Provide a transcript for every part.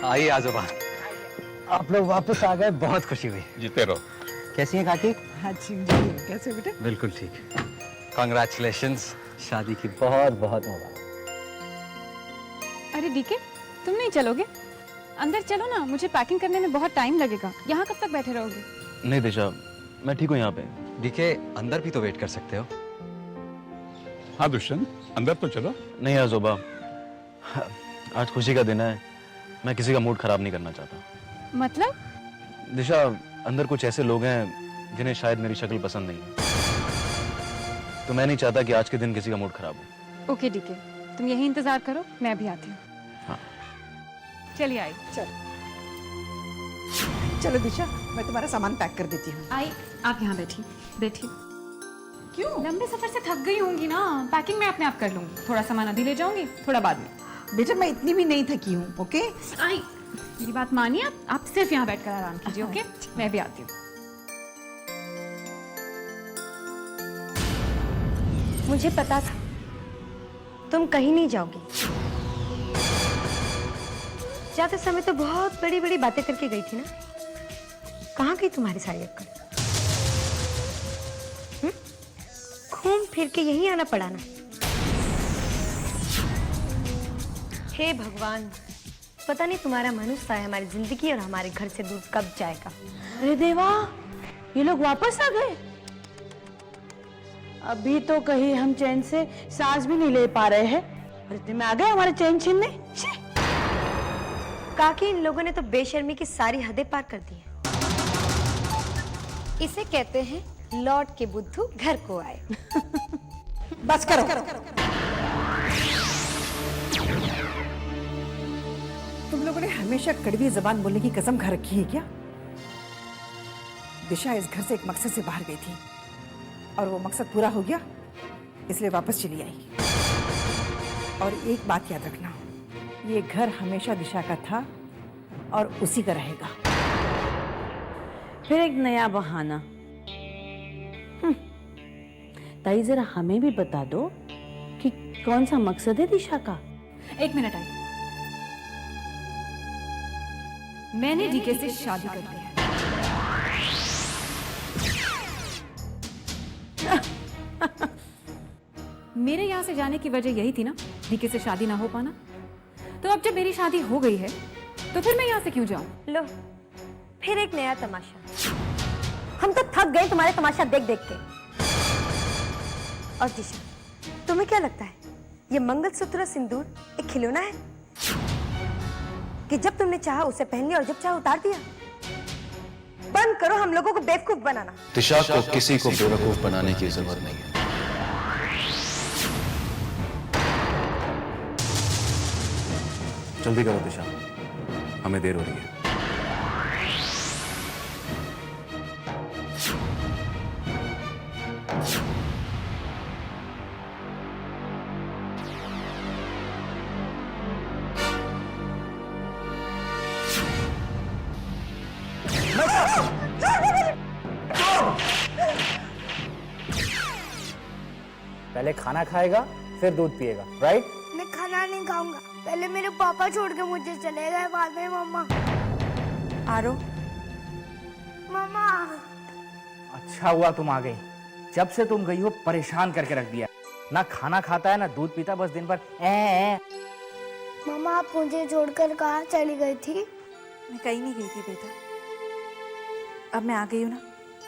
आइए आजोबा, आप लोग वापस आ गए, बहुत खुशी हुई। जीते रहो। कैसी हैं काकी? हाँ जी जी, कैसे बेटे? बिल्कुल ठीक। कांग्रेचुलेशंस, शादी की बहुत बहुत मुबारक। अरे डीके, तुम नहीं चलोगे? अंदर चलो ना, मुझे पैकिंग करने में बहुत टाइम लगेगा। यहाँ कब तक बैठे रहोगे? नहीं दिशा, मैं ठीक हूँ यहाँ पे। डीके, अंदर भी तो वेट कर सकते हो। हाँ दुष्यंत, अंदर तो चलो। नहीं आजोबा, आज खुशी का दिन है, मैं किसी का मूड खराब नहीं करना चाहता। मतलब? दिशा, अंदर कुछ ऐसे लोग हैं जिन्हें शायद मेरी शक्ल पसंद नहीं है, तो मैं नहीं चाहता कि आज के दिन किसी का मूड खराब हो। ओके डीके, तुम यही इंतजार करो, मैं अभी आती हूँ। हाँ। चलिए आई। चलो दिशा, मैं तुम्हारा सामान पैक कर देती हूँ। आई, आप यहाँ बैठिए, बैठिए। क्यों? लंबे सफर से थक गई होंगी ना, पैकिंग मैं अपने आप कर लूंगी। थोड़ा सामान अभी ले जाऊंगी, थोड़ा बाद में। बेटा मैं इतनी भी नहीं थकी हूँ, ओके? आई, मेरी बात मानिए, आप सिर्फ यहाँ बैठकर आराम कीजिए, ओके? मैं भी आती हूँ। मुझे पता था तुम कहीं नहीं जाओगी। जाते समय तो बहुत बड़ी बड़ी बातें करके गई थी ना। कहाँ गई तुम्हारी सारी अक्कल? घूम फिर के यहीं आना पड़ा ना। हे भगवान, पता नहीं तुम्हारा मनुष्य है हमारी जिंदगी और हमारे घर से दूर कब जाएगा। अरे देवा, ये लोग वापस आ गए। अभी तो कहीं हम चैन से सांस भी नहीं ले पा रहे हैं और इतने में आ गए हमारे चैन छीनने। काकी, इन लोगों ने तो बेशर्मी की सारी हदें पार कर दी हैं। इसे कहते हैं लौट के बुद्धू घर को आए। बस करो। तुम लोगों ने हमेशा कड़वी जबान बोलने की कसम खा रखी है क्या? दिशा इस घर से एक मकसद से बाहर गई थी और वो मकसद पूरा हो गया, इसलिए वापस चली आई। और एक बात याद रखना, ये घर हमेशा दिशा का था और उसी का रहेगा। फिर एक नया बहाना। ताई, जरा हमें भी बता दो कि कौन सा मकसद है दिशा का। एक मिनट आई, मैंने डीके से शादी कर ली है। मेरे यहाँ से जाने की वजह यही थी ना, डीके से शादी ना हो पाना। तो अब जब मेरी शादी हो गई है, तो फिर मैं यहाँ से क्यों जाऊं? लो, फिर एक नया तमाशा। हम तो थक गए तुम्हारे तमाशा देख देख के। और दिशा, तुम्हें क्या लगता है ये मंगलसूत्र सिंदूर एक खिलौना है कि जब तुमने चाहा उसे पहन लिया और जब चाहा उतार दिया? बंद करो हम लोगों को बेवकूफ बनाना। दिशा को किसी को बेवकूफ बनाने की जरूरत नहीं है। जल्दी करो दिशा, हमें देर हो रही है। पहले खाना खाएगा फिर दूध पिएगा, राइट? मैं खाना नहीं खाऊंगा, पहले मेरे पापा छोड़ के मुझे चले गए, बाद में मम्मा। आरो, मम्मा। अच्छा हुआ तुम आ गई। जब से तुम गई हो परेशान करके रख दिया। ना खाना खाता है ना दूध पीता, बस दिन भर ए। मम्मा, आप मुझे छोड़कर कहाँ चली गई थी? मैं कहीं नहीं गई थी बेटा, अब मैं आ गई हूँ ना,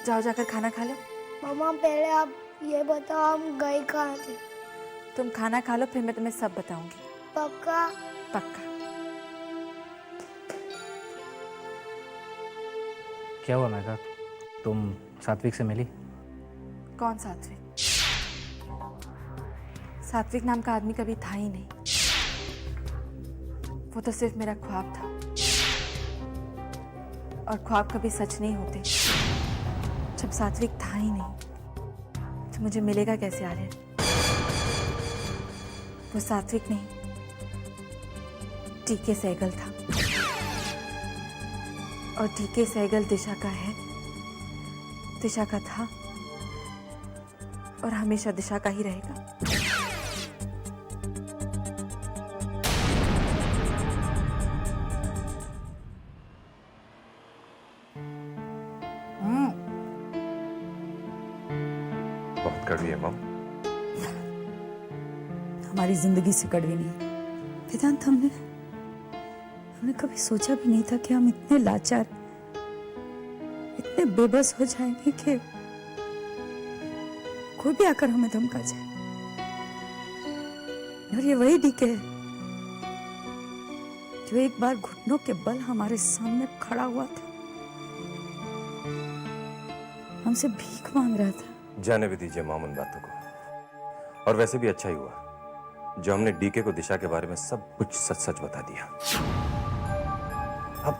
जाओ जाकर खाना खा लो। मम्मा, पहले आप ये बताओ हम गए कहाँ थे? तुम खाना खा लो, फिर मैं तुम्हें सब बताऊंगी। पक्का? पक्का। क्या हुआ मेघा, तुम सात्विक से मिली? कौन सात्विक? सात्विक नाम का आदमी कभी था ही नहीं, वो तो सिर्फ मेरा ख्वाब था, और ख्वाब कभी सच नहीं होते। जब सात्विक था ही नहीं तो मुझे मिलेगा कैसे आर्यन? वो सात्विक नहीं, टीके सहगल था, और टीके सहगल दिशा का है, दिशा का था और हमेशा दिशा का ही रहेगा। बहुत कड़वी है मॉम। हमारी जिंदगी से कड़वी नहीं वेदांत। हमने कभी सोचा भी नहीं था कि हम इतने लाचार, इतने बेबस हो जाएंगे कि कोई भी आकर हमें धमका जाए। और ये वही डीके है जो एक बार घुटनों के बल हमारे सामने खड़ा हुआ था, हमसे भीख मांग रहा था। जाने भी दीजिए मॉम उन बातों को। और वैसे भी अच्छा ही हुआ जो हमने डीके को दिशा के बारे में सब कुछ सच सच बता दिया। अब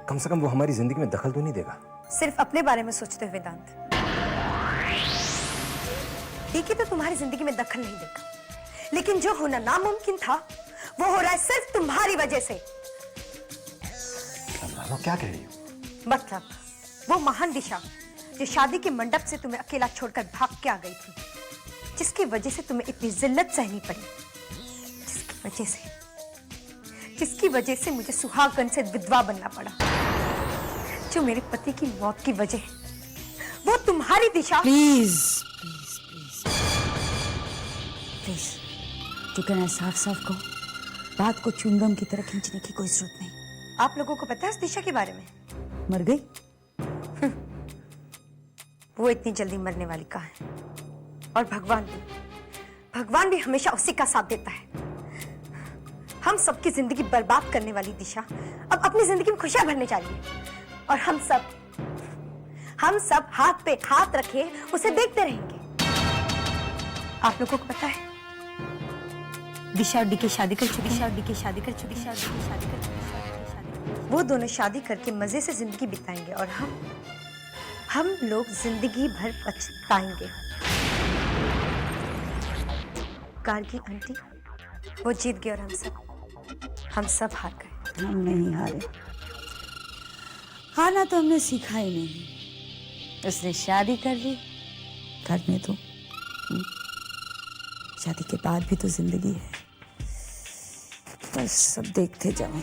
कम से कम वो हमारी जिंदगी में दखल तो नहीं देगा। सिर्फ अपने बारे में सोचते हुए वेदांत। डीके तो तुम्हारी जिंदगी में दखल नहीं देगा, लेकिन जो होना नामुमकिन था वो हो रहा है सिर्फ तुम्हारी वजह से। क्या कह रही हो? मतलब वो महान दिशा जो शादी के मंडप से तुम्हें अकेला छोड़कर भाग के आ गई थी, जिसकी वजह से तुम्हें इतनी जिल्लत सहनी पड़ी, जिसकी वजह से मुझे सुहागन से विधवा बनना पड़ा, जो मेरे पति की मौत की वजह है, वो तुम्हारी दिशा। प्लीज प्लीज तू कहना साफ साफ कहो, बात को च्युइंगम की तरह खींचने की कोई जरूरत नहीं। आप लोगों को पता है उस दिशा के बारे में? मर गई? वो इतनी जल्दी मरने वाली कहाँ है? और भगवान भी हमेशा उसी का साथ देता है। हम सबकी जिंदगी बर्बाद करने वाली दिशा अब अपनी जिंदगी में खुशियां भरने जा रही है, और हम सब हाथ पे हाथ रखे उसे देखते रहेंगे। आप लोगों को पता है दिशा और डी की शादी कर चुकी, वो दोनों शादी करके मजे से जिंदगी बिताएंगे, और हम लोग जिंदगी भर पछताएंगे। गार्गी आंटी वो जीत गए और हम सब हार गए। हम नहीं हारे, हारना तो हमने सीखा ही नहीं। उसने शादी कर ली, करने दो। शादी के बाद भी तो जिंदगी है, बस सब देखते जाओ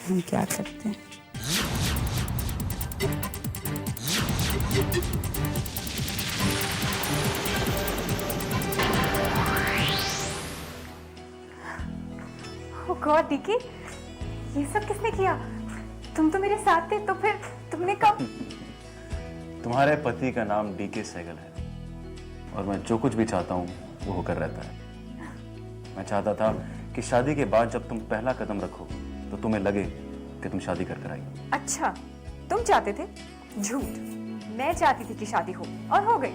हम क्या करते हैं। ओह गॉड डीके, ये सब किसने किया? तुम तो मेरे साथ थे, तो फिर तुमने कब? तुम्हारे पति का नाम डीके सहगल है, और मैं जो कुछ भी चाहता हूँ वो होकर रहता है। मैं चाहता था कि शादी के बाद जब तुम पहला कदम रखो तो तुम्हें लगे कि तुम शादी कर आई। अच्छा, तुम चाहते थे? झूठ। मैं चाहती थी कि शादी हो, और हो गई।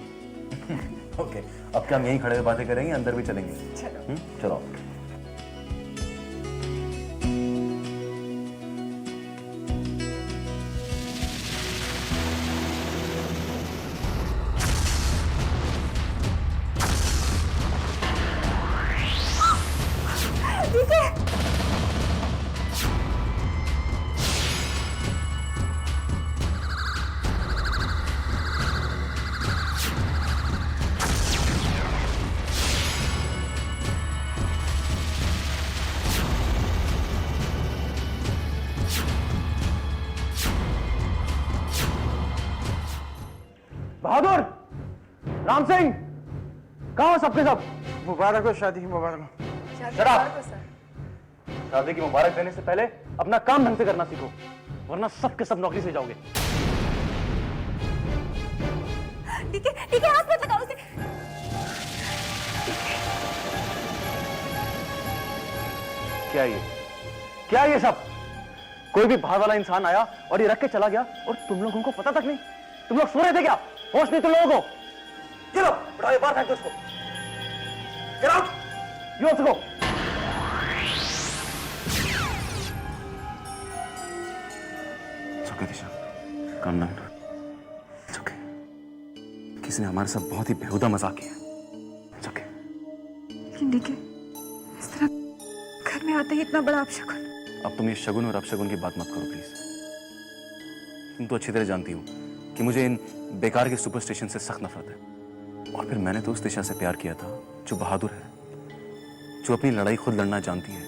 ओके, अब क्या हम यहीं खड़े बातें करेंगे, अंदर भी चलेंगे? चलो। चलो। बहादुर, राम सिंह, कहाँ हो सबके सब? मुबारक हो शादी, मुबारक हो। शादी की मुबारक देने से पहले अपना काम ढंग से करना सीखो, वरना सबके सब नौकरी से जाओगे। ठीक है, हाथ मत लगाओ उसे। क्या ये सब? कोई भी बाहर वाला इंसान आया और ये रख के चला गया, और तुम लोगों को पता तक नहीं? तुम लोग सो रहे थे क्या? होश नहीं तुम लोगों को? चलो उठाओ, ये बाहर फेंक दो उसको। Get out! You also go. It's okay, Disha, calm down. It's okay. किसी ने हमारे साथ बहुत ही बेहुदा मजाक किया। It's okay. लेकिन डीके, इस तरह घर में आते ही इतना बड़ा अपशगुन। अब तुम ये शगुन और अपशगुन की बात मत करो प्लीज। तुम तो अच्छी तरह जानती हो कि मुझे इन बेकार के सुपरस्टिशन से सख्त नफरत है। और फिर मैंने तो उस दिशा से प्यार किया था जो बहादुर है, जो अपनी लड़ाई खुद लड़ना जानती है,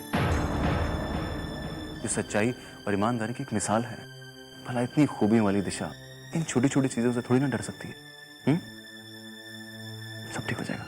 जो सच्चाई और ईमानदारी की एक मिसाल है। भला इतनी खूबियों वाली दिशा इन छोटी छोटी चीजों से थोड़ी ना डर सकती है? सब ठीक हो जाएगा।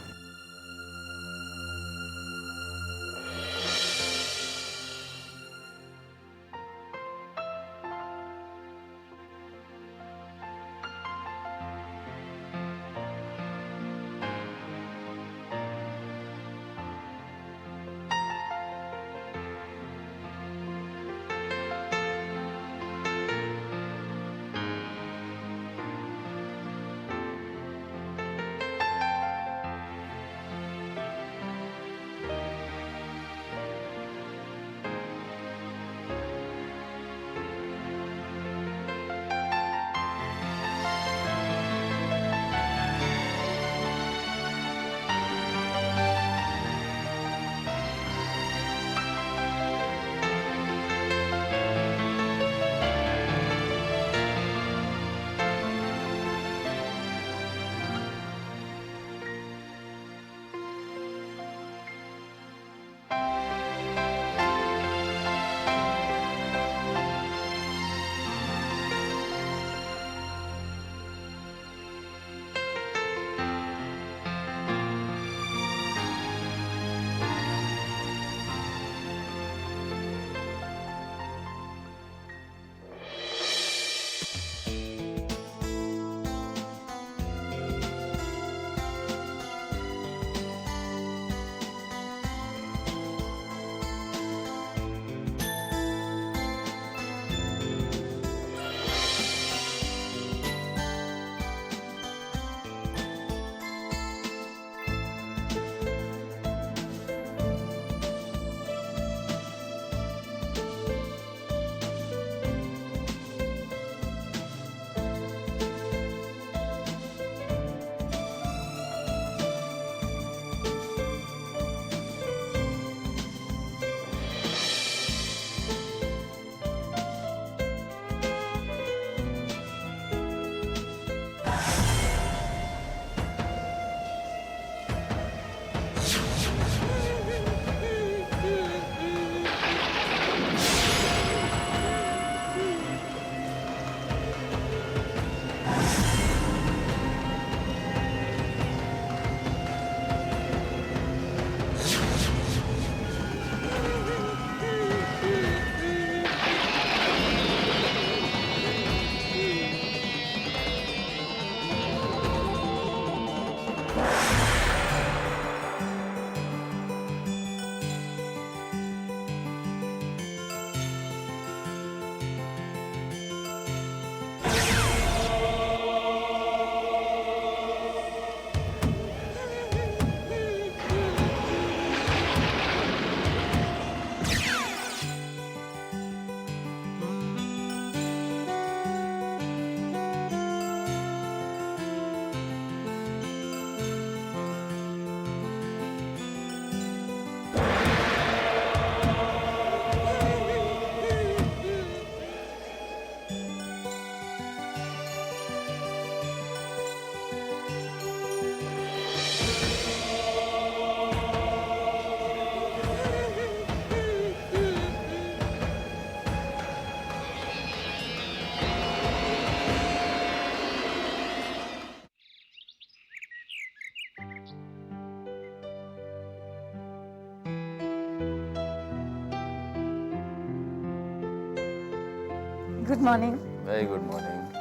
Good morning. Very good morning.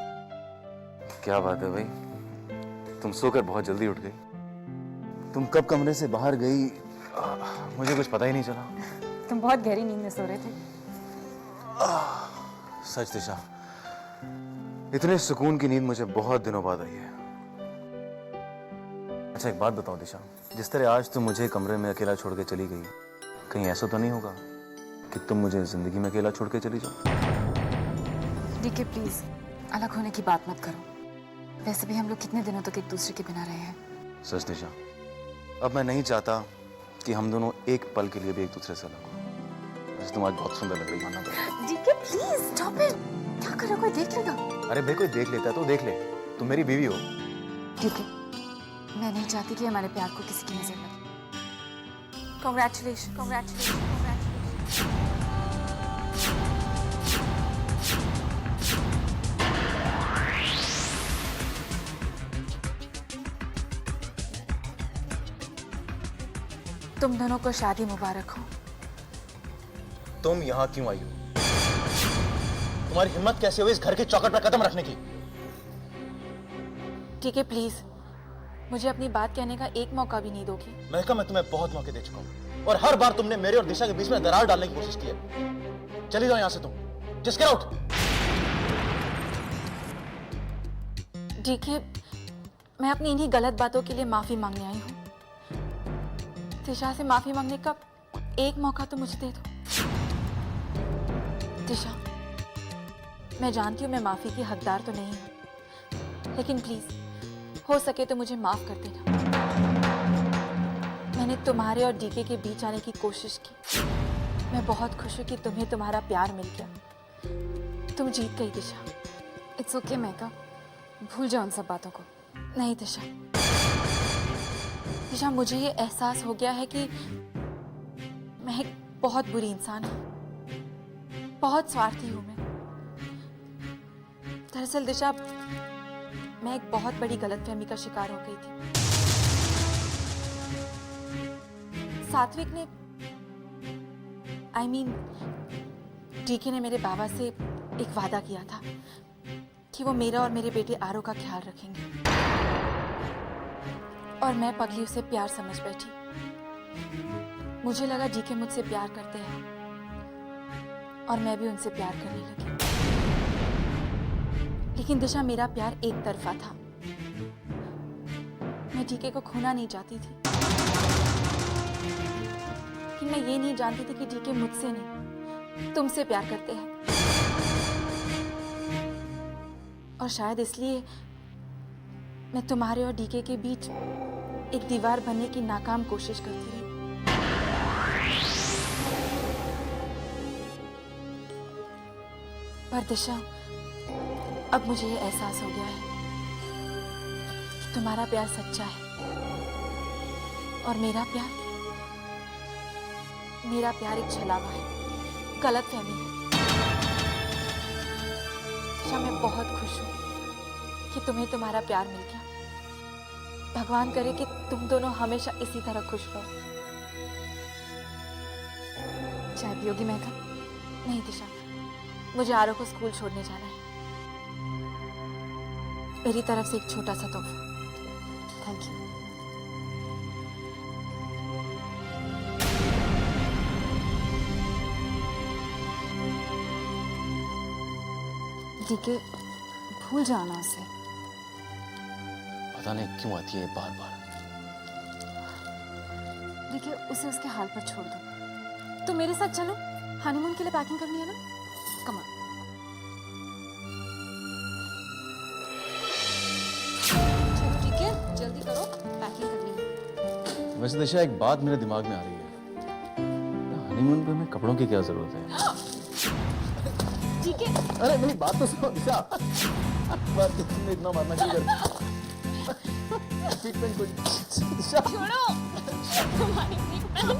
क्या बात है भाई, तुम सोकर बहुत जल्दी उठ गई। तुम कब कमरे से बाहर गई मुझे कुछ पता ही नहीं चला। तुम बहुत गहरी नींद में सो रहे थे। सच दिशा, इतने सुकून की नींद मुझे बहुत दिनों बाद आई है। अच्छा एक बात बताओ दिशा, जिस तरह आज तुम मुझे कमरे में अकेला छोड़ के चली गई, कहीं ऐसा तो नहीं होगा कि तुम मुझे जिंदगी में अकेला छोड़ के चली जाओ? डीके प्लीज अलग होने की बात मत करो। वैसे भी हम लोग कितने दिनों तक एक दूसरे के बिना रहे हैं। सच दिशा, अब मैं नहीं चाहता कि हम दोनों एक पल के लिए भी एक दूसरे से अलग हो। वैसे तुम आज बहुत सुंदर लग रही, मानना पड़ेगा। DK please stop it. क्या कर रहे हो, कोई देख लेगा। अरे भाई कोई देख लेता है तो देख ले, तुम मेरी बीवी हो। ठीक है, मैं नहीं चाहती कि हमारे प्यार को किसी की नजर लगे। Congratulation, congratulation, congratulation. तुम दोनों को शादी मुबारक हो। तुम यहाँ क्यों आई हो? तुम्हारी हिम्मत कैसे हुई इस घर के चौखट पर कदम रखने की? ठीक है, प्लीज मुझे अपनी बात कहने का एक मौका भी नहीं दोगी? महका, मैं तुम्हें बहुत मौके दे चुका हूँ और हर बार तुमने मेरे और दिशा के बीच में दरार डालने की कोशिश की है। चली जाओ यहाँ से तुम। Just get out. ठीक है, मैं अपनी इन्हीं गलत बातों के लिए माफी मांगने आई हूँ। दिशा से माफी मांगने का एक मौका तो मुझे दे दो। दिशा, मैं जानती हूँ मैं माफी की हकदार तो नहीं हूँ, लेकिन प्लीज हो सके तो मुझे माफ कर देना। मैंने तुम्हारे और डीके के बीच आने की कोशिश की। मैं बहुत खुश हूँ कि तुम्हें तुम्हारा प्यार मिल गया। तुम जीत गई दिशा। इट्स ओके मेहका, भूल जाओ उन सब बातों को। नहीं दिशा, दिशा मुझे ये एहसास हो गया है कि मैं एक बहुत बुरी इंसान हूँ, बहुत स्वार्थी हूँ मैं। दरअसल दिशा, मैं एक बहुत बड़ी गलतफहमी का शिकार हो गई थी। सात्विक ने डीके ने मेरे बाबा से एक वादा किया था कि वो मेरा और मेरे बेटे आरो का ख्याल रखेंगे, और मैं पगली उसे प्यार समझ बैठी। मुझे लगा डीके मुझसे प्यार करते हैं और मैं भी उनसे प्यार करने लगी। लेकिन दिशा, मेरा प्यार एक तरफा था। मैं डीके को खोना नहीं चाहती थी, लेकिन मैं ये नहीं जानती थी कि डीके मुझसे नहीं तुमसे प्यार करते हैं। और शायद इसलिए मैं तुम्हारे और डीके के बीच एक दीवार बनने की नाकाम कोशिश करती रही। पर दिशा, अब मुझे ये एहसास हो गया है कि तुम्हारा प्यार सच्चा है और मेरा प्यार एक छलावा है, गलतफहमी है। दिशा, मैं बहुत खुश हूँ कि तुम्हें तुम्हारा प्यार मिल गया। भगवान करे कि तुम दोनों हमेशा इसी तरह खुश रहो। चाय पियोगी मेहका? नहीं दिशा, मुझे आरो को स्कूल छोड़ने जाना है। मेरी तरफ से एक छोटा सा तोहफा। Thank you. डीके, भूल जाना उसे। पता नहीं क्यों आती है बार बार। डीके, उसे उसके हाल पर छोड़ दो। तो मेरे साथ चलो, हनीमून के लिए पैकिंग करनी है ना? Come on. चलो ठीक है, जल्दी करो, पैकिंग करनी है। वैसे दिशा, एक बात मेरे दिमाग में आ रही है। हनीमून पे हमें कपड़ों की क्या जरूरत है? ठीक है। अरे मेरी बात तो सुनो दिशा। बात तुमने इतना मारना क्यों कर? दिशा, छोड़ो तुम्हारी दिशा